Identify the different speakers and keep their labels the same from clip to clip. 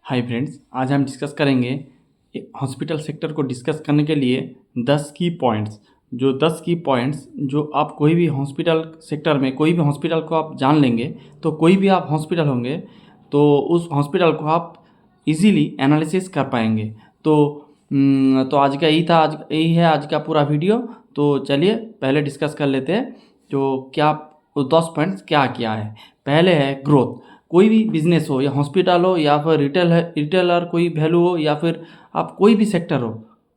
Speaker 1: Hi friends, आज हम discuss करेंगे हॉस्पिटल सेक्टर को डिस्कस करने के लिए 10 की पॉइंट्स। जो 10 की पॉइंट्स जो आप कोई भी हॉस्पिटल सेक्टर में कोई भी हॉस्पिटल को आप जान लेंगे तो कोई भी आप हॉस्पिटल होंगे तो उस हॉस्पिटल को आप इजीली एनालिसिस कर पाएंगे। तो आज का यही है आज का पूरा वीडियो। तो चलिए पहले डिस्कस कर लेते हैं जो क्या 10 पॉइंट्स क्या क्या है। पहले है ग्रोथ। कोई भी बिजनेस हो या हॉस्पिटल हो या फिर रिटेलर कोई वैल्यू हो या फिर आप कोई भी सेक्टर हो,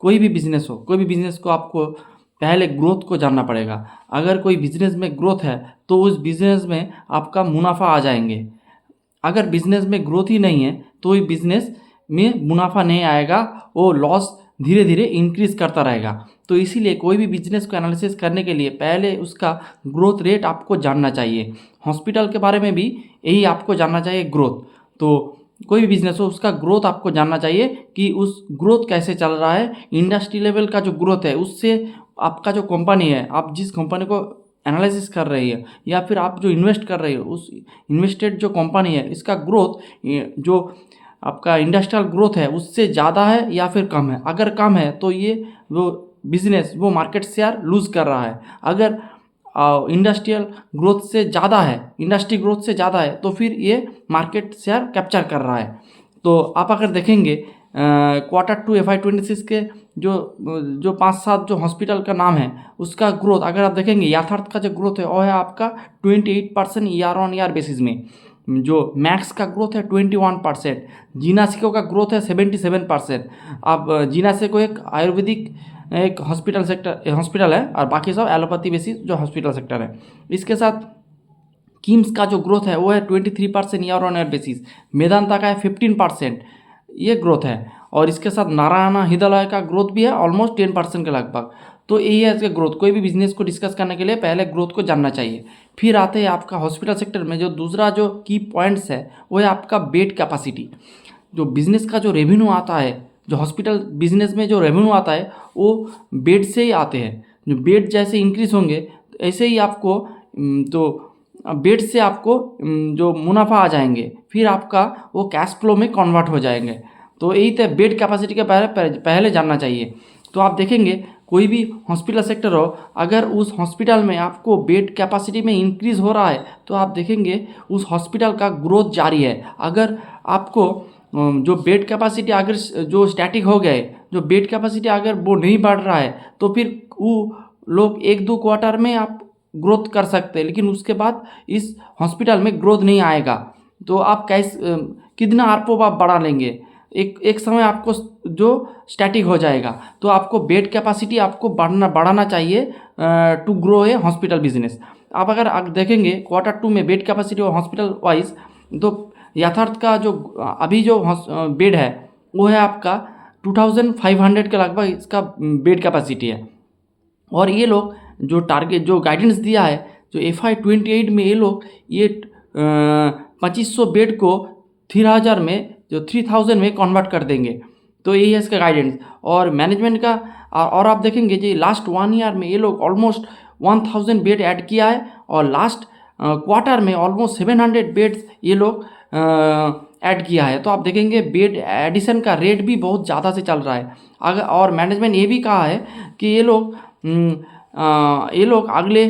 Speaker 1: कोई भी बिजनेस हो, कोई भी बिजनेस को आपको पहले ग्रोथ को जानना पड़ेगा। अगर कोई बिजनेस में ग्रोथ है तो उस बिजनेस में आपका मुनाफा आ जाएंगे। अगर बिजनेस में ग्रोथ ही नहीं है तो ये बिजनेस में मुनाफा नहीं आएगा, वो लॉस धीरे धीरे इंक्रीज करता रहेगा। तो इसीलिए कोई भी बिजनेस को एनालिसिस करने के लिए पहले उसका ग्रोथ रेट आपको जानना चाहिए। हॉस्पिटल के बारे में भी यही आपको जानना चाहिए, ग्रोथ। तो कोई भी बिजनेस हो उसका ग्रोथ आपको जानना चाहिए कि उस ग्रोथ कैसे चल रहा है। इंडस्ट्री लेवल का जो ग्रोथ है उससे आपका जो कंपनी है, आप जिस कंपनी को एनालिसिस कर रही है या फिर आप जो इन्वेस्ट कर रहे हो उस इन्वेस्टेड जो कंपनी है इसका ग्रोथ जो आपका इंडस्ट्रियल ग्रोथ है उससे ज़्यादा है या फिर कम है। अगर कम है तो ये वो बिजनेस वो मार्केट शेयर लूज़ कर रहा है। अगर इंडस्ट्रियल ग्रोथ से ज़्यादा है, इंडस्ट्री ग्रोथ से ज़्यादा है तो फिर ये मार्केट शेयर कैप्चर कर रहा है। तो आप अगर देखेंगे Q2 FY26 के जो 5-7 जो हॉस्पिटल का नाम है उसका ग्रोथ अगर आप देखेंगे, यथार्थ का जो ग्रोथ है वो है आपका 28% ईयर ऑन ईयर बेसिस में। जो मैक्स का ग्रोथ है 21%, जीनासिको का ग्रोथ है 77%। अब जीनासिको एक आयुर्वेदिक एक हॉस्पिटल है और बाकी सब एलोपैथी बेसिस जो हॉस्पिटल सेक्टर है। इसके साथ किम्स का जो ग्रोथ है वो है 23% year on year basis. Medanta का है 15% ये ग्रोथ है। और इसके साथ नारायणा हृदयालय का ग्रोथ भी है ऑलमोस्ट 10% के लगभग। तो यही है इसका ग्रोथ। कोई भी बिजनेस को डिस्कस करने के लिए पहले ग्रोथ को जानना चाहिए। फिर आते हैं आपका हॉस्पिटल सेक्टर में जो दूसरा जो की पॉइंट्स है वो है आपका बेड कैपेसिटी। जो बिजनेस का जो रेवेन्यू आता है, जो हॉस्पिटल बिजनेस में जो रेवेन्यू आता है वो बेड से ही आते हैं। जो बेड जैसे इंक्रीज होंगे ऐसे ही आपको तो बेड से आपको जो मुनाफा आ जाएंगे, फिर आपका वो कैश फ्लो में कन्वर्ट हो जाएंगे। तो यही तो बेड कैपेसिटी के पहले जानना चाहिए। तो आप देखेंगे कोई भी हॉस्पिटल सेक्टर हो, अगर उस हॉस्पिटल में आपको बेड कैपेसिटी में इंक्रीज़ हो रहा है तो आप देखेंगे उस हॉस्पिटल का ग्रोथ जारी है। अगर आपको जो बेड कैपेसिटी अगर जो स्टैटिक हो गए, जो बेड कैपेसिटी अगर वो नहीं बढ़ रहा है तो फिर वो लोग 1-2 क्वार्टर में आप ग्रोथ कर सकते हैं, लेकिन उसके बाद इस हॉस्पिटल में ग्रोथ नहीं आएगा। तो आप कैसे कितना आरपो आप बढ़ा लेंगे, एक समय आपको जो स्टैटिक हो जाएगा। तो आपको बेड कैपेसिटी आपको बढ़ाना चाहिए to grow a hospital business. आप अगर देखेंगे Q2 में बेड कैपेसिटी और हॉस्पिटल वाइज तो यथार्थ का जो अभी जो बेड है वो है आपका 2500 के लगभग इसका बेड कैपेसिटी है। और ये लोग जो टारगेट जो गाइडेंस दिया है जो FY28 में ये लोग ये 2500 बेड को 3000 में जो 3000 में कन्वर्ट कर देंगे। तो यही है इसका गाइडेंस और मैनेजमेंट का। और आप देखेंगे जी लास्ट 1 ईयर में ये लोग ऑलमोस्ट 1000 बेड ऐड किया है और लास्ट क्वार्टर में ऑलमोस्ट 700 बेड्स ये लोग ऐड किया है। तो आप देखेंगे बेड एडिशन का रेट भी बहुत ज़्यादा से चल रहा है। अगर और मैनेजमेंट ये भी कहा है कि ये लोग अगले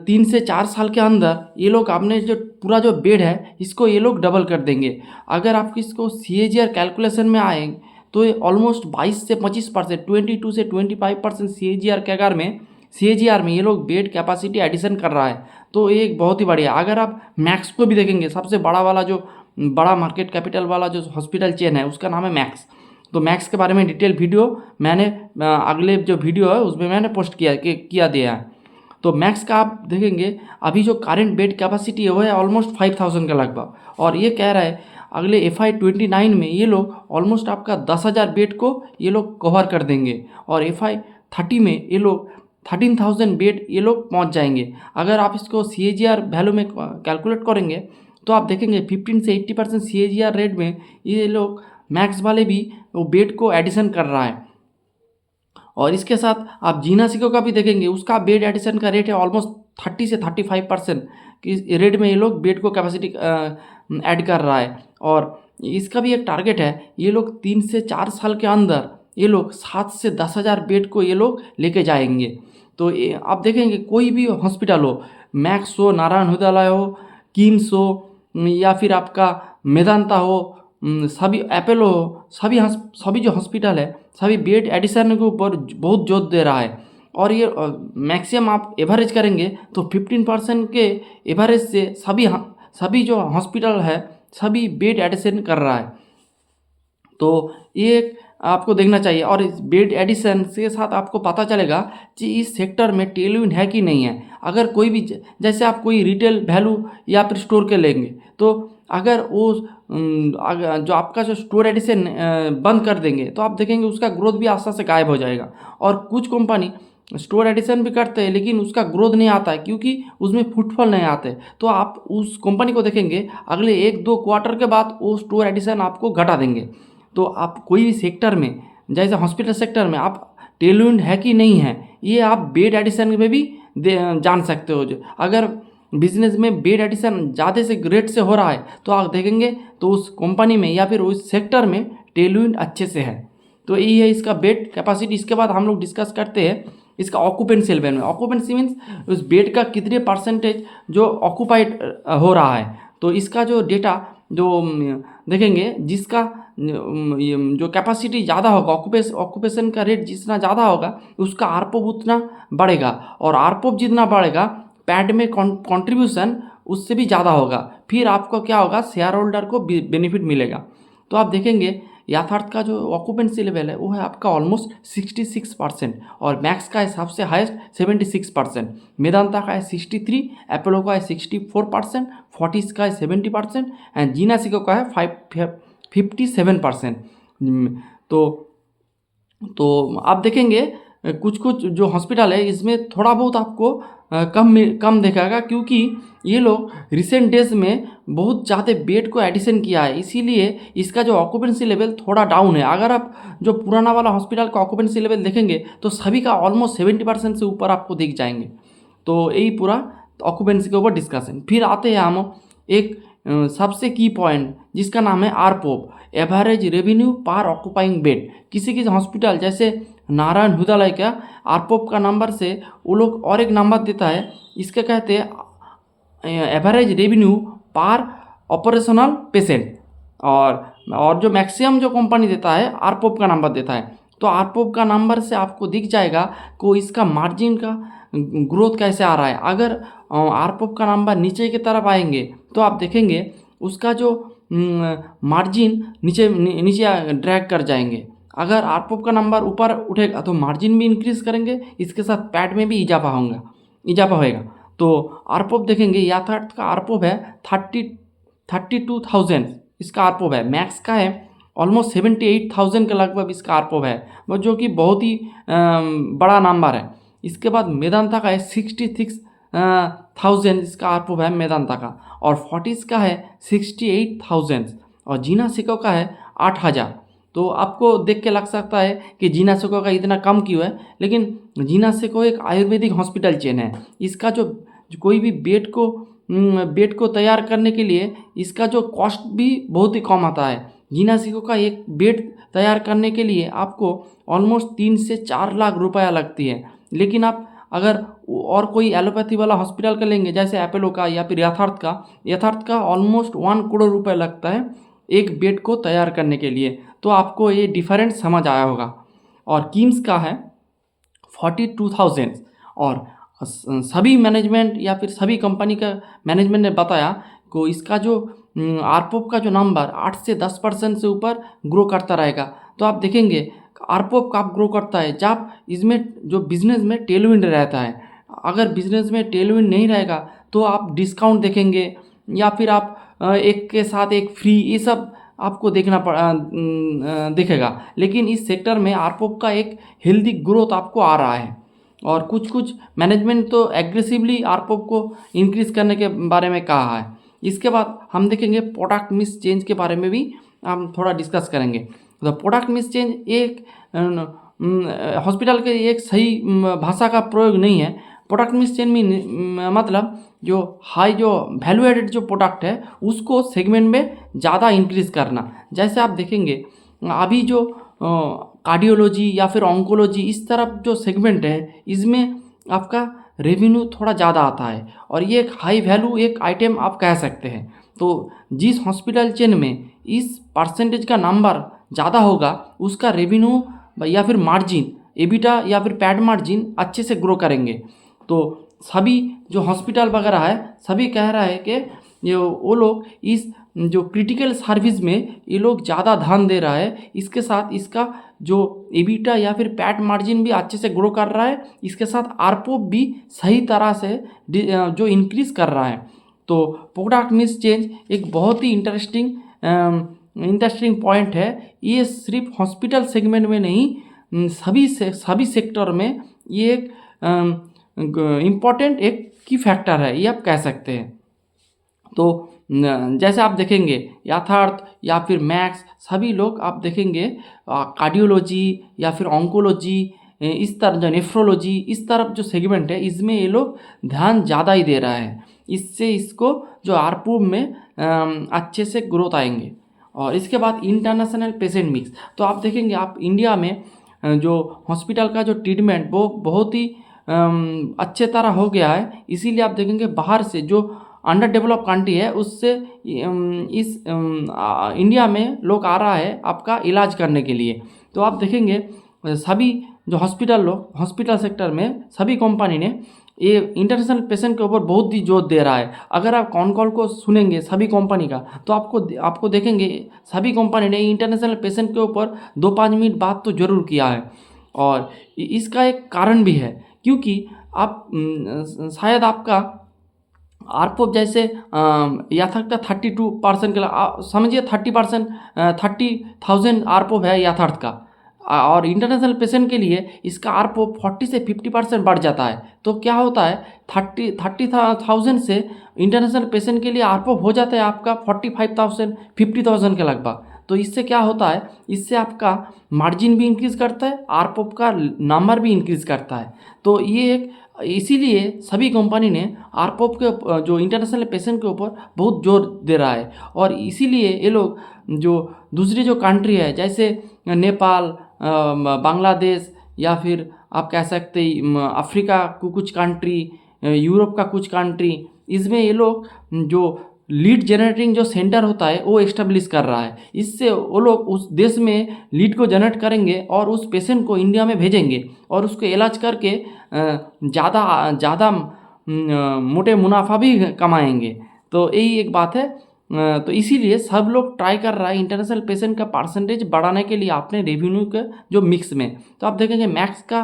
Speaker 1: 3 से 4 साल के अंदर ये लोग अपने जो पूरा जो बेड है इसको ये लोग डबल कर देंगे। अगर आप इसको CAGR कैलकुलेशन में आए तो ये ऑलमोस्ट 22 से 25%, 22 से 25% CAGR में ये लोग बेड कैपेसिटी एडिशन कर रहा है। तो ये एक बहुत ही बढ़िया। अगर आप मैक्स को भी देखेंगे, सबसे बड़ा वाला जो बड़ा मार्केट कैपिटल वाला जो हॉस्पिटल चेन है उसका नाम है मैक्स। तो मैक्स के बारे में डिटेल वीडियो मैंने अगले जो वीडियो है उसमें मैंने पोस्ट किया दिया है। तो मैक्स का आप देखेंगे अभी जो करंट बेड कैपेसिटी है वो है ऑलमोस्ट 5000 के लगभग। और ये कह रहा है अगले FY29 में ये लोग ऑलमोस्ट आपका 10,000 बेड को ये लोग कवर कर देंगे और FY30 में ये लोग 13,000 बेड ये लोग पहुंच जाएंगे। अगर आप इसको CAGR वैल्यू में कैलकुलेट करेंगे तो आप देखेंगे 15 से 80% CAGR रेट में ये लोग मैक्स वाले भी वो बेड को एडिशन कर रहा है। और इसके साथ आप जीनासिको का भी देखेंगे, उसका बेड एडिशन का रेट है ऑलमोस्ट 30 से 35% कि रेट में ये लोग बेड को कैपेसिटी ऐड कर रहा है। और इसका भी एक टारगेट है, ये लोग 3 से 4 साल के अंदर ये लोग 7 से 10,000 बेड को ये लोग लेके जाएंगे। तो आप देखेंगे कोई भी हॉस्पिटल हो, मैक्स हो, नारायण हृदयालय हो, किम्स हो, या फिर आपका मेदांता हो, सभी अपोलो हो, सभी जो हॉस्पिटल है सभी बेड एडिशन के ऊपर बहुत जोर दे रहा है। और ये मैक्सिमम आप एवरेज करेंगे तो 15% के एवरेज से सभी जो हॉस्पिटल है सभी बेड एडिशन कर रहा है। तो ये एक आपको देखना चाहिए। और इस बेड एडिशन के साथ आपको पता चलेगा कि इस सेक्टर में टेलविंड है कि नहीं है। अगर कोई भी जैसे आप कोई रिटेल वैल्यू या फिर स्टोर के लेंगे, तो अगर वो जो आपका जो स्टोर एडिशन बंद कर देंगे तो आप देखेंगे उसका ग्रोथ भी आस्ते से गायब हो जाएगा। और कुछ कंपनी स्टोर एडिशन भी करते हैं लेकिन उसका ग्रोथ नहीं आता है क्योंकि उसमें फुटफॉल नहीं आते। तो आप उस कंपनी को देखेंगे अगले 1-2 क्वार्टर के बाद वो स्टोर एडिशन आपको घटा देंगे। तो आप कोई भी सेक्टर में, जैसे हॉस्पिटल सेक्टर में, आप टेलविंड है कि नहीं है ये आप बेड एडिशन में भी जान सकते हो। जो अगर बिजनेस में बेड एडिशन ज़्यादा से रेट से हो रहा है तो आप देखेंगे तो उस कंपनी में या फिर उस सेक्टर में टेलविंड अच्छे से है। तो यही है इसका बेड कैपेसिटी। इसके बाद हम लोग डिस्कस करते हैं इसका ऑक्यूपेंसी लेवल में। ऑक्यूपेंसी मीन्स उस बेड का कितने परसेंटेज जो ऑक्यूपाइड हो रहा है। तो इसका जो डेटा जो देखेंगे, जिसका जो कैपेसिटी ज़्यादा होगा, ऑक्यूपेशन का रेट जितना ज़्यादा होगा उसका आरपोप उतना बढ़ेगा, और आरपोप जितना बढ़ेगा पैड में कंट्रीब्यूशन उससे भी ज़्यादा होगा। फिर आपको क्या होगा, शेयर होल्डर को बेनिफिट मिलेगा। तो आप देखेंगे यथार्थ का जो ऑक्यूपेंसी लेवल है वो है आपका ऑलमोस्ट 66%, और मैक्स का है सबसे हाईएस्ट 76%, मेदांता का है 63%, अपोलो का है 64%, फोर्टिस का है 70% एंड जीनासिको का है 57%। तो आप देखेंगे कुछ कुछ जो हॉस्पिटल है इसमें थोड़ा बहुत आपको कम देखेगा, क्योंकि ये लोग रिसेंट डेज में बहुत ज़्यादा बेड को एडिशन किया है, इसीलिए इसका जो ऑक्यूपेंसी लेवल थोड़ा डाउन है। अगर आप जो पुराना वाला हॉस्पिटल का ऑक्यूपेंसी लेवल देखेंगे तो सभी का ऑलमोस्ट 70% से ऊपर आपको दिख जाएंगे। तो यही पूरा ऑक्यूपेंसी के ऊपर डिस्कशन। फिर आते हैं हम एक सबसे की पॉइंट जिसका नाम है आरपोप, एवरेज रेवेन्यू पर ऑक्यूपाइंग बेड। किसी किसी हॉस्पिटल जैसे नारायण हृदयालय का आरपोप का नंबर से वो लोग और एक नंबर देता है, इसके कहते हैं एवरेज रेवेन्यू पर ऑपरेशनल पेशेंट। और जो मैक्सिमम जो कंपनी देता है आरपोप का नंबर देता है। तो आरपोप का नंबर से आपको दिख जाएगा को इसका मार्जिन का ग्रोथ कैसे आ रहा है। अगर आरपोप का नंबर नीचे की तरफ आएंगे तो आप देखेंगे उसका जो मार्जिन नीचे ड्रैग कर जाएंगे। अगर आरपोप का नंबर ऊपर उठेगा तो मार्जिन भी इंक्रीज करेंगे, इसके साथ पैड में भी इजाफा होएगा। तो आरपोप देखेंगे, यथार्थ का आरपोप है 32,000 इसका आरपोप है। मैक्स का है ऑलमोस्ट 78,000 के लगभग इसका आरपोप है, जो कि बहुत ही बड़ा नंबर है। इसके बाद मेदांता का है 66,000 इसका आरपोप है मेदांता का, और फोर्टिस का है 68,000, और जीनासिको का है 8,000। तो आपको देख के लग सकता है कि जीनासिको का इतना कम क्यों है, लेकिन जीनासिको एक आयुर्वेदिक हॉस्पिटल चेन है। इसका जो कोई भी बेड को तैयार करने के लिए इसका जो कॉस्ट भी बहुत ही कम आता है। जीनासिको का एक बेड तैयार करने के लिए आपको ऑलमोस्ट 3 से 4 लाख रुपया लगती है, लेकिन आप अगर और कोई एलोपैथी वाला हॉस्पिटल का लेंगे जैसे अपोलो का या फिर यथार्थ का ऑलमोस्ट 1 करोड़ रुपये लगता है एक बेड को तैयार करने के लिए। तो आपको ये डिफरेंस समझ आया होगा। और किम्स का है 42,000, और सभी मैनेजमेंट या फिर सभी कंपनी का मैनेजमेंट ने बताया को इसका जो आरपोप का जो नंबर 8 से 10% से ऊपर ग्रो करता रहेगा। तो आप देखेंगे आरपोप कब ग्रो करता है, जब इसमें जो बिजनेस में टेलविंड रहता है। अगर बिजनेस में टेलविंड नहीं रहेगा तो आप डिस्काउंट देखेंगे या फिर आप एक के साथ एक फ्री, ये सब आपको दिखेगा। लेकिन इस सेक्टर में आरपोप का एक हेल्दी ग्रोथ आपको आ रहा है, और कुछ मैनेजमेंट तो एग्रेसिवली आरपोप को इंक्रीज करने के बारे में कहा है। इसके बाद हम देखेंगे प्रोडक्ट मिक्स चेंज के बारे में भी हम थोड़ा डिस्कस करेंगे। तो प्रोडक्ट मिक्स चेंज एक हॉस्पिटल के एक सही भाषा का प्रयोग नहीं है। प्रोडक्ट मिक्स चेंज में मतलब जो हाई जो वैल्यू एडेड जो प्रोडक्ट है उसको सेगमेंट में ज़्यादा इंक्रीज़ करना। जैसे आप देखेंगे अभी जो कार्डियोलॉजी या फिर ऑन्कोलॉजी इस तरफ जो सेगमेंट है इसमें आपका रेवेन्यू थोड़ा ज़्यादा आता है और ये एक हाई वैल्यू एक आइटम आप कह सकते हैं। तो जिस हॉस्पिटल चेन में इस परसेंटेज का नंबर ज़्यादा होगा उसका रेवेन्यू या फिर मार्जिन एबिटा या फिर पैड मार्जिन अच्छे से ग्रो करेंगे। तो सभी जो हॉस्पिटल वगैरह है सभी कह रहा है कि ये वो लोग इस जो क्रिटिकल सर्विस में ये लोग ज़्यादा ध्यान दे रहा है। इसके साथ इसका जो एबिटा या फिर पैट मार्जिन भी अच्छे से ग्रो कर रहा है। इसके साथ आरपोप भी सही तरह से जो इंक्रीज़ कर रहा है। तो प्रोडक्ट मिक्स चेंज एक बहुत ही इंटरेस्टिंग पॉइंट है। ये सिर्फ हॉस्पिटल सेगमेंट में नहीं सभी सेक्टर में ये एक इम्पॉर्टेंट एक की फैक्टर है, ये आप कह सकते हैं। तो जैसे आप देखेंगे यथार्थ या फिर मैक्स सभी लोग आप देखेंगे कार्डियोलॉजी या फिर ऑन्कोलॉजी इस तरह जो नेफ्रोलॉजी इस तरफ जो सेगमेंट है इसमें ये लोग ध्यान ज़्यादा ही दे रहा है। इससे इसको जो आरपू में अच्छे से ग्रोथ आएंगे। और इसके बाद इंटरनेशनल पेशेंट मिक्स, तो आप देखेंगे आप इंडिया में जो हॉस्पिटल का जो ट्रीटमेंट वो बहुत ही अच्छे तरह हो गया है। इसीलिए आप देखेंगे बाहर से जो अंडर डेवलप कंट्री है उससे इस इंडिया में लोग आ रहा है आपका इलाज करने के लिए। तो आप देखेंगे सभी जो हॉस्पिटल सेक्टर में सभी कंपनी ने ये इंटरनेशनल पेशेंट के ऊपर बहुत ही जोर दे रहा है। अगर आप कॉन कॉल को सुनेंगे सभी कंपनी का तो आपको देखेंगे सभी कंपनी ने इंटरनेशनल पेशेंट के ऊपर 2-5 मिनट बात तो ज़रूर किया है। और इसका एक कारण भी है क्योंकि आप शायद आपका आरपोप जैसे यथार्थ का 32% के समझिए 30% 30,000 आरपोप है यथार्थ का और इंटरनेशनल पेशेंट के लिए इसका आरपोप 40 से 50% बढ़ जाता है। तो क्या होता है 30,000 से इंटरनेशनल पेशेंट के लिए आरपोप हो जाता है आपका 45,000 50,000 के लगभग। तो इससे क्या होता है, इससे आपका मार्जिन भी इंक्रीज़ करता है, आरपोप का नंबर भी इंक्रीज़ करता है। तो ये एक इसीलिए सभी कंपनी ने आरपोप के जो इंटरनेशनल पेशेंट के ऊपर बहुत जोर दे रहा है। और इसीलिए ये लोग जो दूसरी जो कंट्री है जैसे नेपाल बांग्लादेश या फिर आप कह सकते अफ्रीका को कुछ कंट्री यूरोप का कुछ कंट्री इसमें ये लोग जो लीड जनरेटिंग जो सेंटर होता है वो एस्टेब्लिश कर रहा है। इससे वो लोग उस देश में लीड को जनरेट करेंगे और उस पेशेंट को इंडिया में भेजेंगे और उसको इलाज करके ज़्यादा मोटे मुनाफा भी कमाएंगे। तो यही एक बात है। तो इसीलिए सब लोग ट्राई कर रहा है इंटरनेशनल पेशेंट का परसेंटेज बढ़ाने के लिए अपने रेवेन्यू के जो मिक्स में। तो आप देखेंगे मैक्स का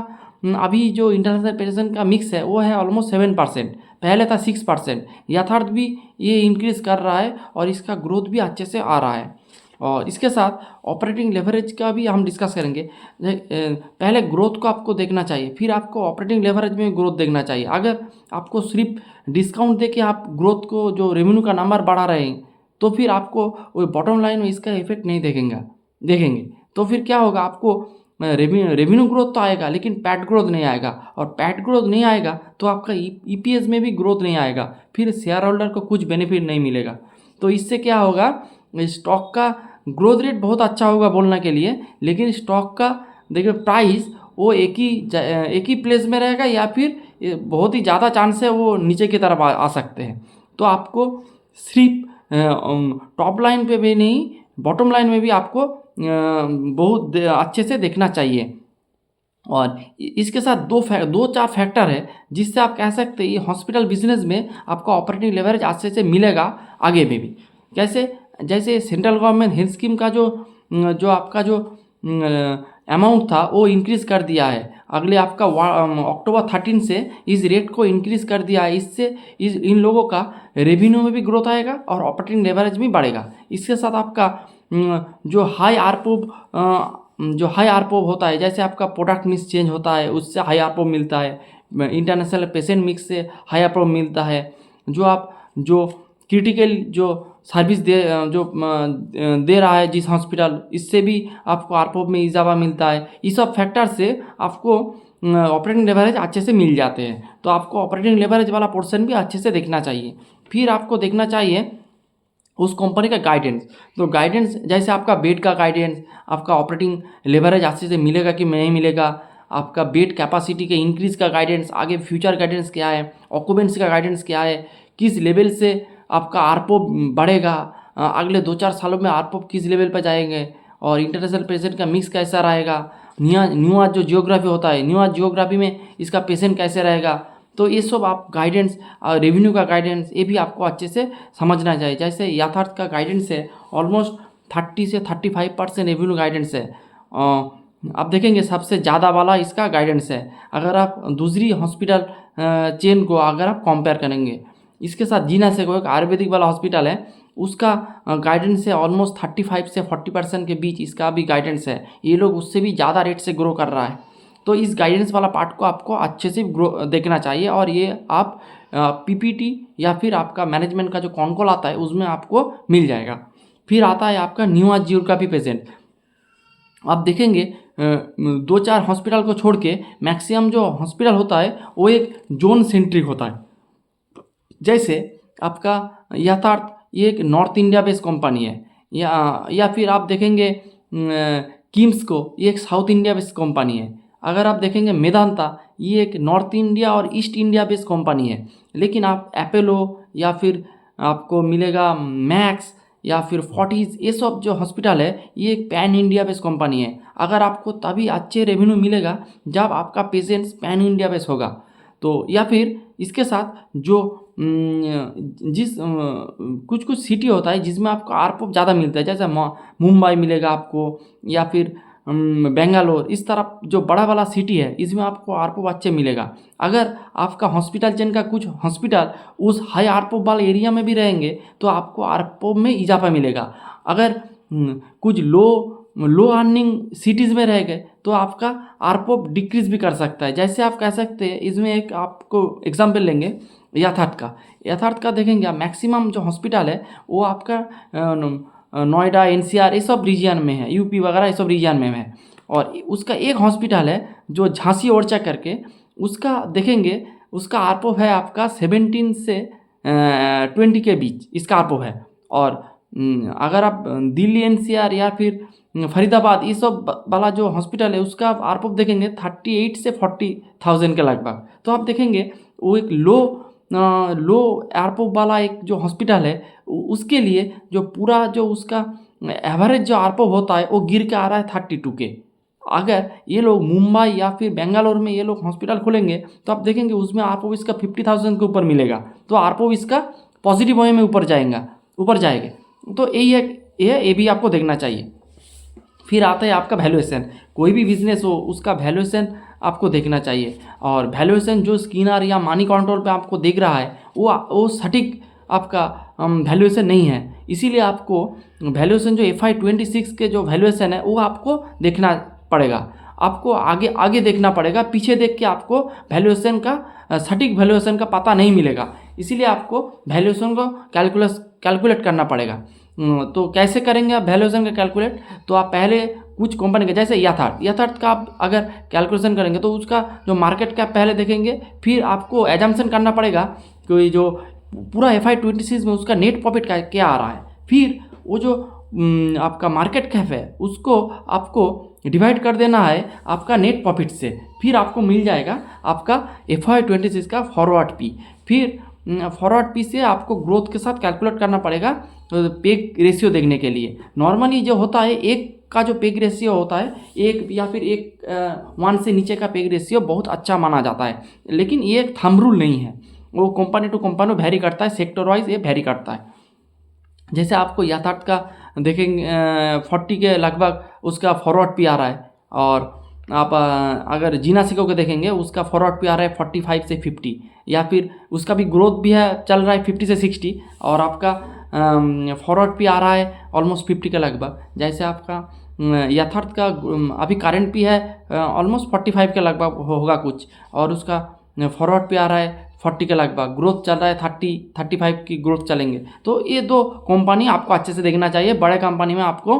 Speaker 1: अभी जो इंटरनेशनल पेशेंट का मिक्स है वो है ऑलमोस्ट 7%, पहले था 6%। यथार्थ भी ये इंक्रीज़ कर रहा है और इसका ग्रोथ भी अच्छे से आ रहा है। और इसके साथ ऑपरेटिंग लेवरेज का भी हम डिस्कस करेंगे। पहले ग्रोथ को आपको देखना चाहिए, फिर आपको ऑपरेटिंग लेवरेज में ग्रोथ देखना चाहिए। अगर आपको सिर्फ डिस्काउंट दे के आप ग्रोथ को जो रेवेन्यू का नंबर बढ़ा रहे हैं तो फिर आपको वो बॉटम लाइन में इसका इफेक्ट नहीं देखेंगे। तो फिर क्या होगा, आपको रेवेन्यू ग्रोथ तो आएगा लेकिन पैट ग्रोथ नहीं आएगा, और पैट ग्रोथ नहीं आएगा तो आपका ईपीएस में भी ग्रोथ नहीं आएगा, फिर शेयर होल्डर को कुछ बेनिफिट नहीं मिलेगा। तो इससे क्या होगा, स्टॉक का ग्रोथ रेट बहुत अच्छा होगा बोलने के लिए, लेकिन स्टॉक का देखिए प्राइस वो एक ही प्लेस में रहेगा या फिर बहुत ही ज़्यादा चांस है वो नीचे की तरफ आ सकते हैं। तो आपको सिर्फ टॉप लाइन पे भी नहीं बॉटम लाइन में भी आपको बहुत अच्छे से देखना चाहिए। और इसके साथ 2-4 फैक्टर है जिससे आप कह सकते हैं हॉस्पिटल बिजनेस में आपका ऑपरेटिंग लेवरेज अच्छे से मिलेगा आगे में भी। कैसे, जैसे सेंट्रल गवर्नमेंट हेल्थ स्कीम का जो आपका जो अमाउंट था वो इंक्रीज़ कर दिया है। अगले आपका अक्टूबर 13 से इस रेट को इंक्रीज़ कर दिया है। इससे इन लोगों का रेवेन्यू में भी ग्रोथ आएगा और ऑपरेटिंग लेवरेज भी बढ़ेगा। इसके साथ आपका जो हाई आरपोप होता है, जैसे आपका प्रोडक्ट मिक्स चेंज होता है उससे हाई आरपोप मिलता है, इंटरनेशनल पेशेंट मिक्स से हाई आरपोप मिलता है, जो क्रिटिकल जो सर्विस दे रहा है जिस हॉस्पिटल, इससे भी आपको आरपोप में इजाफा मिलता है। इस सब फैक्टर से आपको ऑपरेटिंग लेवरेज अच्छे से मिल जाते हैं। तो आपको ऑपरेटिंग लेवरेज वाला पोर्शन भी अच्छे से देखना चाहिए। फिर आपको देखना चाहिए उस कंपनी का गाइडेंस। तो गाइडेंस जैसे आपका बेड का गाइडेंस, आपका ऑपरेटिंग लेवरेज अच्छे से मिलेगा कि नहीं मिलेगा, आपका बेड कैपेसिटी के इंक्रीज़ का गाइडेंस, आगे फ्यूचर गाइडेंस क्या है, ऑक्यूपेंसी का गाइडेंस क्या है, किस लेवल से आपका आरपो बढ़ेगा, अगले 2-4 सालों में आरपो किस लेवल पर जाएंगे, और इंटरनेशनल पेशेंट का मिक्स कैसा रहेगा, न्यूआज जो जियोग्राफी होता है, न्यूआज जियोग्राफी में इसका पेशेंट कैसे रहेगा। तो ये सब आप गाइडेंस, रेवेन्यू का गाइडेंस, ये भी आपको अच्छे से समझना चाहिए। जैसे यथार्थ का गाइडेंस है ऑलमोस्ट 30 से 35% रेवेन्यू गाइडेंस है। आप देखेंगे सबसे ज़्यादा वाला इसका गाइडेंस है अगर आप दूसरी हॉस्पिटल चेन को अगर आप कंपेयर करेंगे। इसके साथ जीना से कोई एक आयुर्वेदिक वाला हॉस्पिटल है, उसका गाइडेंस है ऑलमोस्ट 35 से 40% के बीच इसका भी गाइडेंस है। ये लोग उससे भी ज़्यादा रेट से ग्रो कर रहा है। तो इस गाइडेंस वाला पार्ट को आपको अच्छे से ग्रो देखना चाहिए, और ये आप पीपीटी या फिर आपका मैनेजमेंट का जो कॉन्कॉल आता है उसमें आपको मिल जाएगा। फिर आता है आपका न्यूआज जियोग्राफी पेशेंट। आप देखेंगे 2-4 हॉस्पिटल को छोड़ के मैक्सिमम जो हॉस्पिटल होता है वो एक जोन सेंट्रिक होता है। जैसे आपका यथार्थ ये एक नॉर्थ इंडिया बेस्ड कंपनी है, या फिर आप देखेंगे किम्स को, ये एक साउथ इंडिया बेस्ड कंपनी है। अगर आप देखेंगे मेदांता, ये एक नॉर्थ इंडिया और ईस्ट इंडिया बेस्ड कंपनी है। लेकिन आप एपोलो या फिर आपको मिलेगा मैक्स या फिर फोर्टिस, ये सब जो हॉस्पिटल है ये एक पैन इंडिया बेस्ड कंपनी है। अगर आपको तभी अच्छे रेवेन्यू मिलेगा जब आपका पेशेंट्स पैन इंडिया बेस्ड होगा। तो या फिर इसके साथ जो जिस कुछ कुछ सिटी होता है जिसमें आपको आरपो ज़्यादा मिलता है, जैसे मुंबई मिलेगा आपको, या फिर बेंगालोर, इस तरफ जो बड़ा वाला सिटी है इसमें आपको आरपो अच्छे मिलेगा। अगर आपका हॉस्पिटल चेन का कुछ हॉस्पिटल उस हाई आरपो वाले एरिया में भी रहेंगे तो आपको आरपो में इजाफा मिलेगा। अगर कुछ लो अर्निंग सिटीज़ में रह गए तो आपका आरपो डिक्रीज भी कर सकता है। जैसे आप कह सकते हैं, इसमें एक आपको एग्जाम्पल लेंगे यथार्थ का देखेंगे आप, मैक्सिमम जो हॉस्पिटल है वो आपका नोएडा, एनसीआर, ये सब रीजन में है, यूपी वगैरह ये सब रीजन में है। और उसका एक हॉस्पिटल है जो झांसी ओरछा करके, उसका देखेंगे उसका आरपो है आपका 17 से 20 के बीच इसका आरपो है। और अगर आप दिल्ली, एनसीआर या फिर फरीदाबाद, ये सब वाला जो हॉस्पिटल है उसका आप आरपो देखेंगे 38 से 40,000 के लगभग। तो आप देखेंगे वो एक लो आरपो वाला एक जो हॉस्पिटल है उसके लिए जो पूरा जो उसका एवरेज जो आरपो होता है वो गिर के आ रहा है 32 के। अगर ये लोग मुंबई या फिर बेंगालोर में ये लोग हॉस्पिटल खोलेंगे तो आप देखेंगे उसमें आरपो इसका 50,000 के ऊपर मिलेगा। तो आरपो इसका पॉजिटिव वे में ऊपर जाएगा। तो यही है, ये भी आपको देखना चाहिए। फिर आता है आपका वैल्यूएशन। कोई भी बिजनेस हो उसका वैल्यूएशन आपको देखना चाहिए, और वैल्यूएशन जो स्किनर या मनी कंट्रोल पे आपको दिख रहा है वो सटीक आपका वैल्यूएशन नहीं है। इसीलिए आपको वैल्यूएशन जो FY26 के जो वैल्यूएशन है वो आपको देखना पड़ेगा। आपको आगे देखना पड़ेगा, पीछे देख के आपको वैल्यूएशन का सटीक वैल्यूएशन का पता नहीं मिलेगा। इसीलिए आपको वैल्यूएशन को कैलकुलेट करना पड़ेगा। तो कैसे करेंगे आप वैल्यूएशन का कैलकुलेट? तो आप पहले कुछ कंपनी के, जैसे यथार्थ का आप अगर कैलकुलेशन करेंगे तो उसका जो मार्केट कैप पहले देखेंगे, फिर आपको एजम्पशन करना पड़ेगा कि जो पूरा FY26 में उसका नेट प्रॉफिट क्या आ रहा है। फिर वो जो आपका मार्केट कैप है उसको आपको डिवाइड कर देना है आपका नेट प्रॉफिट से, फिर आपको मिल जाएगा आपका FY26 का फॉरवर्ड पी। फिर फॉरवर्ड पी से आपको ग्रोथ के साथ कैलकुलेट करना पड़ेगा पेग रेशियो देखने के लिए। नॉर्मली जो होता है एक का जो पेग रेशियो होता है, एक या फिर 1 से नीचे का पेग रेशियो बहुत अच्छा माना जाता है, लेकिन ये एक थंब रूल नहीं है, वो कंपनी टू कंपनी वेरी करता है, सेक्टर वाइज ये वेरी करता है। जैसे आपको यथार्थ का देखेंगे 40 के लगभग उसका फॉरवर्ड पी आ रहा है, और आप अगर जीना सिको के देखेंगे उसका फॉरवर्ड पी आ रहा है 45 से 50, या फिर उसका भी ग्रोथ भी है चल रहा है 50 से 60, और आपका फॉरवर्ड पी आ रहा है ऑलमोस्ट 50 के लगभग। जैसे आपका यथार्थ का अभी करंट पी है ऑलमोस्ट 45 के लगभग होगा कुछ, और उसका फॉरवर्ड पे आ रहा है 40 के लगभग, ग्रोथ चल रहा है 35 की ग्रोथ चलेंगे। तो ये दो कंपनी आपको अच्छे से देखना चाहिए। बड़े कंपनी में आपको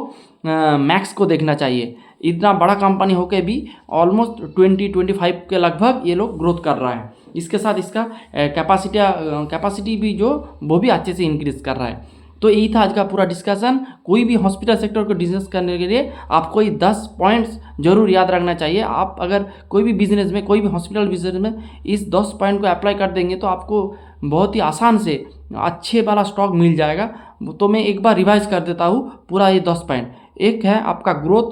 Speaker 1: मैक्स को देखना चाहिए, इतना बड़ा कंपनी होके भी ऑलमोस्ट 20-25 के लगभग ये लोग ग्रोथ कर रहा है। इसके साथ इसका कैपेसिटी भी जो वो भी अच्छे से इंक्रीज कर रहा है। तो यही था आज का पूरा डिस्कशन। कोई भी हॉस्पिटल सेक्टर को बिजनेस करने के लिए आपको ये 10 पॉइंट्स जरूर याद रखना चाहिए। आप अगर कोई भी बिजनेस में, कोई भी हॉस्पिटल बिजनेस में इस 10 पॉइंट को अप्लाई कर देंगे तो आपको बहुत ही आसान से अच्छे वाला स्टॉक मिल जाएगा। तो मैं एक बार रिवाइज कर देता हूँ पूरा ये 10 पॉइंट। एक है आपका ग्रोथ,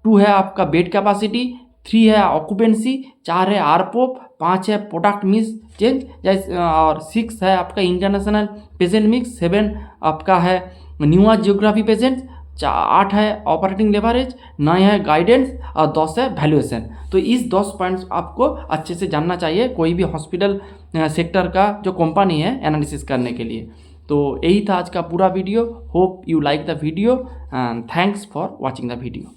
Speaker 1: 2 है आपका बेड कैपेसिटी, 3 है ऑक्यूपेंसी, 4 है आरपोप, 5 है प्रोडक्ट मिक्स चेंज जैसे, और 6 है आपका इंटरनेशनल पेशेंट मिक्स, 7 आपका है न्यूअर जियोग्राफी पेशेंट, 8 है ऑपरेटिंग लेवरेज, 9 है गाइडेंस और 10 है वैल्यूएशन। तो इस 10 पॉइंट्स आपको अच्छे से जानना चाहिए कोई भी हॉस्पिटल सेक्टर का जो कंपनी है एनालिसिस करने के लिए। तो यही था आज का पूरा video. Hope you like the video and thanks for watching the video.